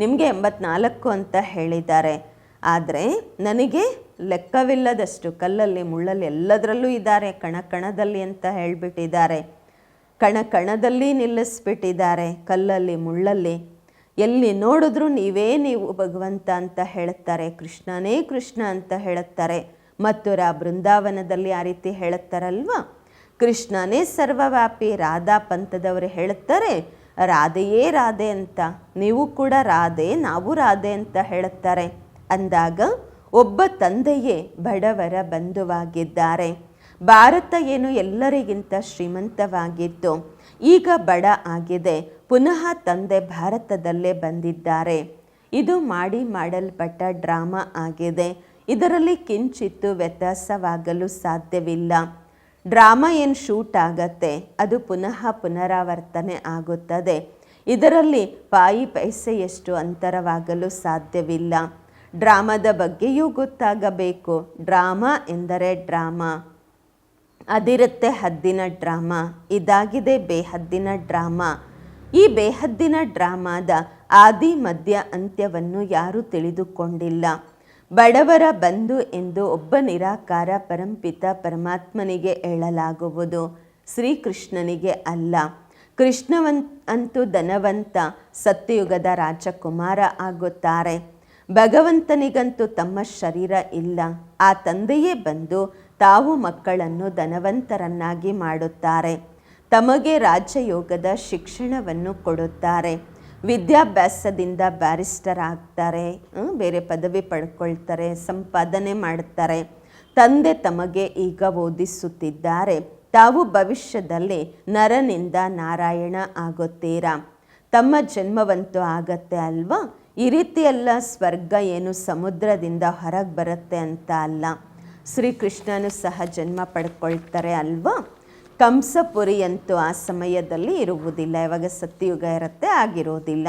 ನಿಮಗೆ 84 ಅಂತ ಹೇಳಿದ್ದಾರೆ, ಆದರೆ ನನಗೆ ಲೆಕ್ಕವಿಲ್ಲದಷ್ಟು ಕಲ್ಲಲ್ಲಿ ಮುಳ್ಳಲ್ಲಿ ಎಲ್ಲದರಲ್ಲೂ ಇದ್ದಾರೆ, ಕಣಕಣದಲ್ಲಿ ಅಂತ ಹೇಳಿಬಿಟ್ಟಿದ್ದಾರೆ. ಕಣಕಣದಲ್ಲಿ ನಿಲ್ಲಿಸ್ಬಿಟ್ಟಿದ್ದಾರೆ, ಕಲ್ಲಲ್ಲಿ ಮುಳ್ಳಲ್ಲಿ ಎಲ್ಲಿ ನೋಡಿದ್ರೂ ನೀವು ಭಗವಂತ ಅಂತ ಹೇಳುತ್ತಾರೆ, ಕೃಷ್ಣನೇ ಕೃಷ್ಣ ಅಂತ ಹೇಳುತ್ತಾರೆ. ಮಥುರಾ ಬೃಂದಾವನದಲ್ಲಿ ಆ ರೀತಿ ಹೇಳುತ್ತಾರಲ್ವ, ಕೃಷ್ಣನೇ ಸರ್ವವ್ಯಾಪಿ. ರಾಧಾ ಪಂಥದವರು ಹೇಳುತ್ತಾರೆ ರಾಧೆಯೇ ರಾಧೆ ಅಂತ. ನೀವು ಕೂಡ ರಾಧೆ, ನಾವು ರಾಧೆ ಅಂತ ಹೇಳುತ್ತಾರೆ. ಅಂದಾಗ ಒಬ್ಬ ತಂದೆಯೇ ಬಡವರ ಬಂಧುವಾಗಿದ್ದಾರೆ. ಭಾರತ ಏನು ಎಲ್ಲರಿಗಿಂತ ಶ್ರೀಮಂತವಾಗಿತ್ತು, ಈಗ ಬಡ ಆಗಿದೆ. ಪುನಃ ತಂದೆ ಭಾರತದಲ್ಲೇ ಬಂದಿದ್ದಾರೆ. ಇದು ಮಾಡಲ್ಪಟ್ಟ ಡ್ರಾಮಾ ಆಗಿದೆ. ಇದರಲ್ಲಿ ಕಿಂಚಿತ್ತು ವ್ಯತ್ಯಾಸವಾಗಲು ಸಾಧ್ಯವಿಲ್ಲ. ಡ್ರಾಮಾ ಏನು ಶೂಟ್ ಆಗತ್ತೆ, ಅದು ಪುನಃ ಪುನರಾವರ್ತನೆ ಆಗುತ್ತದೆ. ಇದರಲ್ಲಿ ಪಾಯಿ ಪೈಸೆಯಷ್ಟು ಅಂತರವಾಗಲು ಸಾಧ್ಯವಿಲ್ಲ. ಡ್ರಾಮಾದ ಬಗ್ಗೆಯೂ ಗೊತ್ತಾಗಬೇಕು. ಡ್ರಾಮಾ ಎಂದರೆ ಡ್ರಾಮಾ, ಅದಿರುತ್ತೆ ಹದ್ದಿನ ಡ್ರಾಮಾ. ಇದಾಗಿದೆ ಬೇಹದ್ದಿನ ಡ್ರಾಮಾ. ಈ ಬೇಹದ್ದಿನ ಡ್ರಾಮಾದ ಆದಿ ಮಧ್ಯ ಅಂತ್ಯವನ್ನು ಯಾರೂ ತಿಳಿದುಕೊಂಡಿಲ್ಲ. ಬಡವರ ಬಂಧು ಎಂದು ಒಬ್ಬ ನಿರಾಕಾರ ಪರಂಪಿತ ಪರಮಾತ್ಮನಿಗೆ ಹೇಳಲಾಗುವುದು, ಶ್ರೀಕೃಷ್ಣನಿಗೆ ಅಲ್ಲ. ಕೃಷ್ಣವಂತೂ ಧನವಂತ, ಸತ್ಯಯುಗದ ರಾಜಕುಮಾರ ಆಗುತ್ತಾರೆ. ಭಗವಂತನಿಗಂತೂ ತಮ್ಮ ಶರೀರ ಇಲ್ಲ. ಆ ತಂದೆಯೇ ಬಂದು ತಾವು ಮಕ್ಕಳನ್ನು ಧನವಂತರನ್ನಾಗಿ ಮಾಡುತ್ತಾರೆ. ತಮಗೆ ರಾಜಯೋಗದ ಶಿಕ್ಷಣವನ್ನು ಕೊಡುತ್ತಾರೆ. ವಿದ್ಯಾಭ್ಯಾಸದಿಂದ ಬ್ಯಾರಿಸ್ಟರ್ ಆಗ್ತಾರೆ, ಬೇರೆ ಪದವಿ ಪಡ್ಕೊಳ್ತಾರೆ, ಸಂಪಾದನೆ ಮಾಡುತ್ತಾರೆ. ತಂದೆ ತಮಗೆ ಈಗ ಓದಿಸುತ್ತಿದ್ದಾರೆ. ತಾವು ಭವಿಷ್ಯದಲ್ಲಿ ನರನಿಂದ ನಾರಾಯಣ ಆಗುತ್ತೀರಾ. ತಮ್ಮ ಜನ್ಮವಂತೂ ಆಗತ್ತೆ ಅಲ್ವಾ. ಈ ರೀತಿಯೆಲ್ಲ ಸ್ವರ್ಗ ಏನು ಸಮುದ್ರದಿಂದ ಹೊರಗೆ ಬರುತ್ತೆ ಅಂತ ಅಲ್ಲ. ಶ್ರೀಕೃಷ್ಣನು ಸಹ ಜನ್ಮ ಪಡ್ಕೊಳ್ತಾರೆ ಅಲ್ವಾ. ಕಂಸಪುರಿ ಅಂತೂ ಆ ಸಮಯದಲ್ಲಿ ಇರುವುದಿಲ್ಲ. ಯಾವಾಗ ಸತ್ಯಯುಗ ಇರುತ್ತೆ ಆಗಿರೋದಿಲ್ಲ.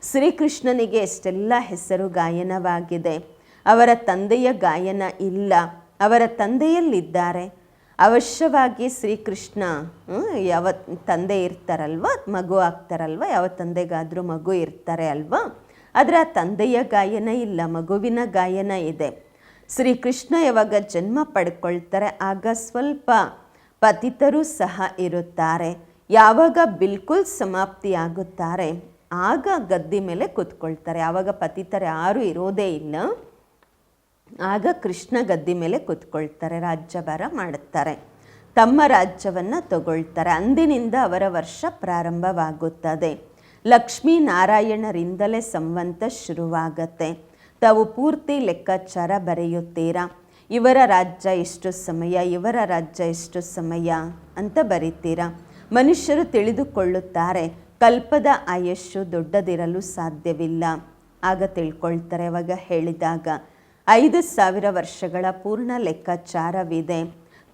ಶ್ರೀಕೃಷ್ಣನಿಗೆ ಎಷ್ಟೆಲ್ಲ ಹೆಸರು ಗಾಯನವಾಗಿದೆ. ಅವರ ತಂದೆಯ ಗಾಯನ ಇಲ್ಲ. ಅವರ ತಂದೆಯಲ್ಲಿದ್ದಾರೆ. ಅವಶ್ಯವಾಗಿ ಶ್ರೀಕೃಷ್ಣ ಯಾವ ತಂದೆ ಇರ್ತಾರಲ್ವ, ಮಗು ಆಗ್ತಾರಲ್ವ, ಯಾವ ತಂದೆಗಾದರೂ ಮಗು ಇರ್ತಾರೆ ಅಲ್ವಾ. ಆದರೆ ಆ ತಂದೆಯ ಗಾಯನ ಇಲ್ಲ, ಮಗುವಿನ ಗಾಯನ ಇದೆ. ಶ್ರೀಕೃಷ್ಣ ಯಾವಾಗ ಜನ್ಮ ಪಡ್ಕೊಳ್ತಾರೆ ಆಗ ಸ್ವಲ್ಪ ಪತಿತರು ಸಹ ಇರುತ್ತಾರೆ. ಯಾವಾಗ ಬಿಲ್ಕುಲ್ ಸಮಾಪ್ತಿ ಆಗುತ್ತಾರೆ ಆಗ ಗದ್ದಿ ಮೇಲೆ ಕೂತ್ಕೊಳ್ತಾರೆ. ಆವಾಗ ಪತಿತರು ಯಾರೂ ಇರೋದೇ ಇಲ್ಲ. ಆಗ ಕೃಷ್ಣ ಗದ್ದಿ ಮೇಲೆ ಕೂತ್ಕೊಳ್ತಾರೆ, ರಾಜ್ಯಭಾರ ಮಾಡುತ್ತಾರೆ, ತಮ್ಮ ರಾಜ್ಯವನ್ನು ತಗೊಳ್ತಾರೆ. ಅಂದಿನಿಂದ ಅವರ ವರ್ಷ ಪ್ರಾರಂಭವಾಗುತ್ತದೆ. ಲಕ್ಷ್ಮೀನಾರಾಯಣರಿಂದಲೇ ಸಂವತ್ ಶುರುವಾಗತ್ತೆ. ತಾವು ಪೂರ್ತಿ ಲೆಕ್ಕಾಚಾರ ಬರೆಯುತ್ತೀರಾ. ಇವರ ರಾಜ್ಯ ಎಷ್ಟು ಸಮಯ, ಇವರ ರಾಜ್ಯ ಎಷ್ಟು ಸಮಯ ಅಂತ ಬರೀತೀರಾ. ಮನುಷ್ಯರು ತಿಳಿದುಕೊಳ್ಳುತ್ತಾರೆ ಕಲ್ಪದ ಆಯುಷ್ಯು ದೊಡ್ಡದಿರಲು ಸಾಧ್ಯವಿಲ್ಲ. ಆಗ ತಿಳ್ಕೊಳ್ತಾರೆ. ಅವಾಗ ಹೇಳಿದಾಗ 5000 ವರ್ಷಗಳ ಪೂರ್ಣ ಲೆಕ್ಕಾಚಾರವಿದೆ.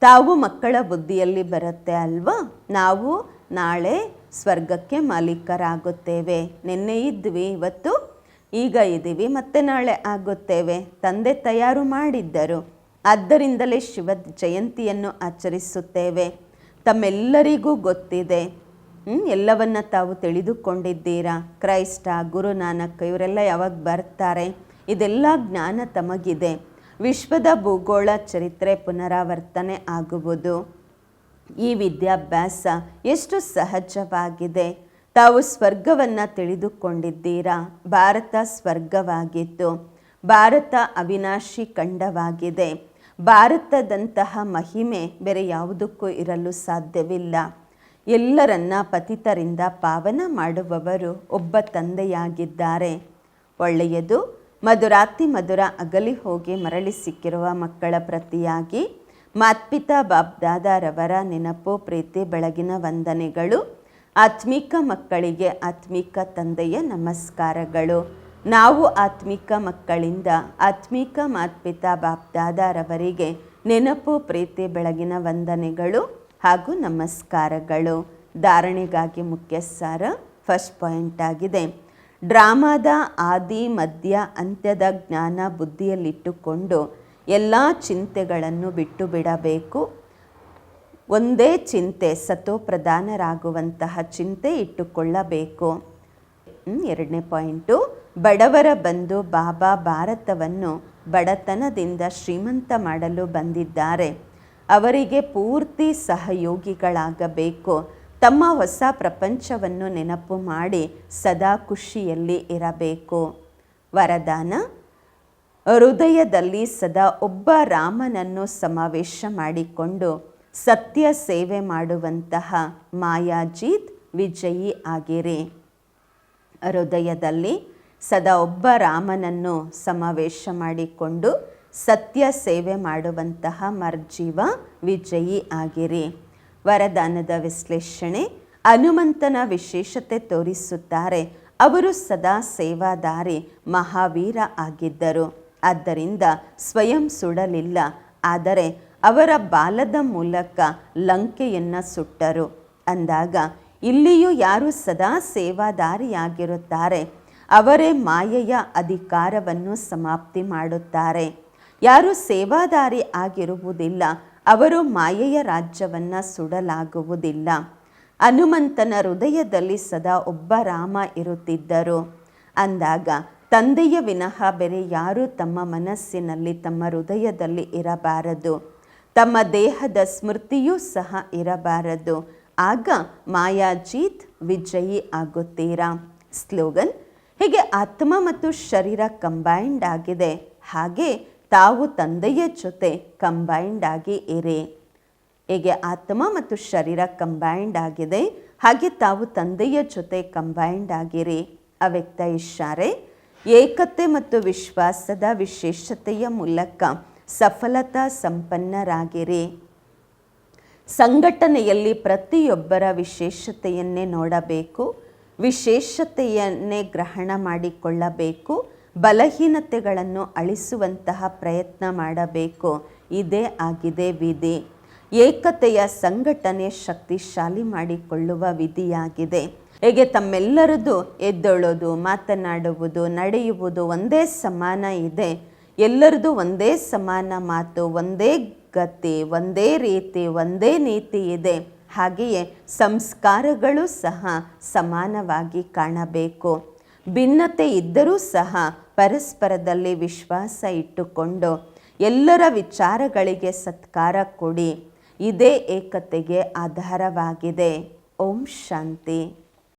ತಾವು ಮಕ್ಕಳ ಬುದ್ಧಿಯಲ್ಲಿ ಬರುತ್ತೆ ಅಲ್ವಾ, ನಾವು ನಾಳೆ ಸ್ವರ್ಗಕ್ಕೆ ಮಾಲೀಕರಾಗುತ್ತೇವೆ. ನಿನ್ನೆ ಇದ್ವಿ, ಇವತ್ತು ಈಗ ಇದ್ದೀವಿ, ಮತ್ತೆ ನಾಳೆ ಆಗುತ್ತೇವೆ. ತಂದೆ ತಯಾರು ಮಾಡಿದ್ದರು, ಆದ್ದರಿಂದಲೇ ಶಿವ ಜಯಂತಿಯನ್ನು ಆಚರಿಸುತ್ತೇವೆ. ತಮ್ಮೆಲ್ಲರಿಗೂ ಗೊತ್ತಿದೆ, ಎಲ್ಲವನ್ನ ತಾವು ತಿಳಿದುಕೊಂಡಿದ್ದೀರಾ. ಕ್ರೈಸ್ತ, ಗುರುನಾನಕ್ ಇವರೆಲ್ಲ ಯಾವಾಗ ಬರ್ತಾರೆ, ಇದೆಲ್ಲ ಜ್ಞಾನ ತಮಗಿದೆ. ವಿಶ್ವದ ಭೂಗೋಳ ಚರಿತ್ರೆ ಪುನರಾವರ್ತನೆ ಆಗುವುದು. ಈ ವಿದ್ಯಾಭ್ಯಾಸ ಎಷ್ಟು ಸಹಜವಾಗಿದೆ. ತಾವು ಸ್ವರ್ಗವನ್ನು ತಿಳಿದುಕೊಂಡಿದ್ದೀರಾ. ಭಾರತ ಸ್ವರ್ಗವಾಗಿತ್ತು. ಭಾರತ ಅವಿನಾಶಿ ಖಂಡವಾಗಿದೆ. ಭಾರತದಂತಹ ಮಹಿಮೆ ಬೇರೆ ಯಾವುದಕ್ಕೂ ಇರಲು ಸಾಧ್ಯವಿಲ್ಲ. ಎಲ್ಲರನ್ನ ಪತಿತರಿಂದ ಪಾವನ ಮಾಡುವವರು ಒಬ್ಬ ತಂದೆಯಾಗಿದ್ದಾರೆ. ಒಳ್ಳೆಯದು. ಮಧುರಾತಿ ಮಧುರ ಅಗಲಿ ಹೋಗಿ ಮರಳಿ ಸಿಕ್ಕಿರುವ ಮಕ್ಕಳ ಪ್ರತಿಯಾಗಿ ಮಾತ್ಪಿತಾ ಬಾಬ್ದಾದಾರವರ ನೆನಪು, ಪ್ರೀತಿ, ಬೆಳಗಿನ ವಂದನೆಗಳು. ಆತ್ಮಿಕ ಮಕ್ಕಳಿಗೆ ಆತ್ಮಿಕ ತಂದೆಯ ನಮಸ್ಕಾರಗಳು. ನಾವು ಆತ್ಮಿಕ ಮಕ್ಕಳಿಂದ ಆತ್ಮಿಕ ಮಾತ್ಪಿತಾ ಬಾಬ್ದಾದಾರವರಿಗೆ ನೆನಪು, ಪ್ರೀತಿ, ಬೆಳಗಿನ ವಂದನೆಗಳು ಹಾಗೂ ನಮಸ್ಕಾರಗಳು. ಧಾರಣೆಗಾಗಿ ಮುಖ್ಯ ಸಾರ ಫಸ್ಟ್ ಪಾಯಿಂಟ್ ಆಗಿದೆ. ಡ್ರಾಮಾದ ಆದಿ ಮಧ್ಯ ಅಂತ್ಯದ ಜ್ಞಾನ ಬುದ್ಧಿಯಲ್ಲಿಟ್ಟುಕೊಂಡು ಎಲ್ಲ ಚಿಂತೆಗಳನ್ನು ಬಿಟ್ಟು ಬಿಡಬೇಕು. ಒಂದೇ ಚಿಂತೆ, ಸತೋಪ್ರಧಾನರಾಗುವಂತಹ ಚಿಂತೆ ಇಟ್ಟುಕೊಳ್ಳಬೇಕು. ಎರಡನೇ ಪಾಯಿಂಟು, ಬಡವರ ಬಂಧು ಬಾಬಾ ಭಾರತವನ್ನು ಬಡತನದಿಂದ ಶ್ರೀಮಂತ ಮಾಡಲು ಬಂದಿದ್ದಾರೆ. ಅವರಿಗೆ ಪೂರ್ತಿ ಸಹಯೋಗಿಗಳಾಗಬೇಕು. ತಮ್ಮ ಹೊಸ ಪ್ರಪಂಚವನ್ನು ನೆನಪು ಮಾಡಿ ಸದಾ ಖುಷಿಯಲ್ಲಿ ಇರಬೇಕು. ವರದಾನ: ಹೃದಯದಲ್ಲಿ ಸದಾ ಒಬ್ಬ ರಾಮನನ್ನು ಸಮಾವೇಶ ಮಾಡಿಕೊಂಡು ಸತ್ಯ ಸೇವೆ ಮಾಡುವಂತಹ ಮಾಯಾಜೀತ್ ವಿಜಯಿ ಆಗಿರಿ. ಹೃದಯದಲ್ಲಿ ಸದಾ ಒಬ್ಬ ರಾಮನನ್ನು ಸಮಾವೇಶ ಮಾಡಿಕೊಂಡು ಸತ್ಯ ಸೇವೆ ಮಾಡುವಂತಹ ಮರ್ಜೀವ ವಿಜಯಿ ಆಗಿರಿ. ವರದಾನದ ವಿಶ್ಲೇಷಣೆ: ಹನುಮಂತನ ವಿಶೇಷತೆ ತೋರಿಸುತ್ತಾರೆ. ಅವರು ಸದಾ ಸೇವಾದಾರಿ ಮಹಾವೀರ ಆಗಿದ್ದರು. ಆದ್ದರಿಂದ ಸ್ವಯಂ ಸುಡಲಿಲ್ಲ, ಆದರೆ ಅವರ ಬಾಲದ ಮೂಲಕ ಲಂಕೆಯನ್ನು ಸುಟ್ಟರು. ಅಂದಾಗ ಇಲ್ಲಿಯೂ ಯಾರು ಸದಾ ಸೇವಾದಾರಿಯಾಗಿರುತ್ತಾರೆ ಅವರೇ ಮಾಯೆಯ ಅಧಿಕಾರವನ್ನು ಸಮಾಪ್ತಿ ಮಾಡುತ್ತಾರೆ. ಯಾರು ಸೇವಾದಾರಿ ಆಗಿರುವುದಿಲ್ಲ ಅವರು ಮಾಯೆಯ ರಾಜ್ಯವನ್ನು ಸುಡಲಾಗುವುದಿಲ್ಲ. ಹನುಮಂತನ ಹೃದಯದಲ್ಲಿ ಸದಾ ಒಬ್ಬ ರಾಮ ಇರುತ್ತಿದ್ದರು. ಅಂದಾಗ ತಂದೆಯ ವಿನಃ ಬೇರೆ ಯಾರೂ ತಮ್ಮ ಮನಸ್ಸಿನಲ್ಲಿ, ತಮ್ಮ ಹೃದಯದಲ್ಲಿ ಇರಬಾರದು. ತಮ್ಮ ದೇಹದ ಸ್ಮೃತಿಯೂ ಸಹ ಇರಬಾರದು. ಆಗ ಮಾಯಾಜೀತ್ ವಿಜಯಿ ಆಗುತ್ತೀರಾ. ಸ್ಲೋಗನ್: ಹೀಗೆ ಆತ್ಮ ಮತ್ತು ಶರೀರ ಕಂಬೈಂಡ್ ಆಗಿದೆ, ಹಾಗೆ ತಾವು ತಂದೆಯ ಜೊತೆ ಕಂಬೈಂಡ್ ಆಗಿ ಇರಿ. ಹೇಗೆ ಆತ್ಮ ಮತ್ತು ಶರೀರ ಕಂಬೈಂಡ್ ಆಗಿದೆ, ಹಾಗೆ ತಾವು ತಂದೆಯ ಜೊತೆ ಕಂಬೈಂಡ್ ಆಗಿರಿ. ಅವ್ಯಕ್ತ ಇಶಾರೆ: ಏಕತೆ ಮತ್ತು ವಿಶ್ವಾಸದ ವಿಶೇಷತೆಯ ಮೂಲಕ ಸಫಲತಾ ಸಂಪನ್ನರಾಗಿರಿ. ಸಂಘಟನೆಯಲ್ಲಿ ಪ್ರತಿಯೊಬ್ಬರ ವಿಶೇಷತೆಯನ್ನೇ ನೋಡಬೇಕು, ವಿಶೇಷತೆಯನ್ನೇ ಗ್ರಹಣ ಮಾಡಿಕೊಳ್ಳಬೇಕು, ಬಲಹೀನತೆಗಳನ್ನು ಅಳಿಸುವಂತಹ ಪ್ರಯತ್ನ ಮಾಡಬೇಕು. ಇದೇ ಆಗಿದೆ ವಿಧಿ. ಏಕತೆಯ ಸಂಘಟನೆ ಶಕ್ತಿಶಾಲಿ ಮಾಡಿಕೊಳ್ಳುವ ವಿಧಿಯಾಗಿದೆ. ಹೇಗೆ ತಮ್ಮೆಲ್ಲರದು ಎದ್ದೊಳೋದು, ಮಾತನಾಡುವುದು, ನಡೆಯುವುದು ಒಂದೇ ಸಮಾನ ಇದೆ, ಎಲ್ಲರದು ಒಂದೇ ಸಮಾನ ಮಾತು, ಒಂದೇ ಗತಿ, ಒಂದೇ ರೀತಿ, ಒಂದೇ ನೀತಿ ಇದೆ. ಹಾಗೆಯೇ ಸಂಸ್ಕಾರಗಳು ಸಹ ಸಮಾನವಾಗಿ ಕಾಣಬೇಕು. ಭಿನ್ನತೆ ಇದ್ದರೂ ಸಹ ಪರಸ್ಪರದಲ್ಲಿ ವಿಶ್ವಾಸ ಇಟ್ಟುಕೊಂಡು ಎಲ್ಲರ ವಿಚಾರಗಳಿಗೆ ಸತ್ಕಾರ ಕೊಡಿ. ಇದೇ ಏಕತೆಗೆ ಆಧಾರವಾಗಿದೆ. ಓಂ ಶಾಂತಿ.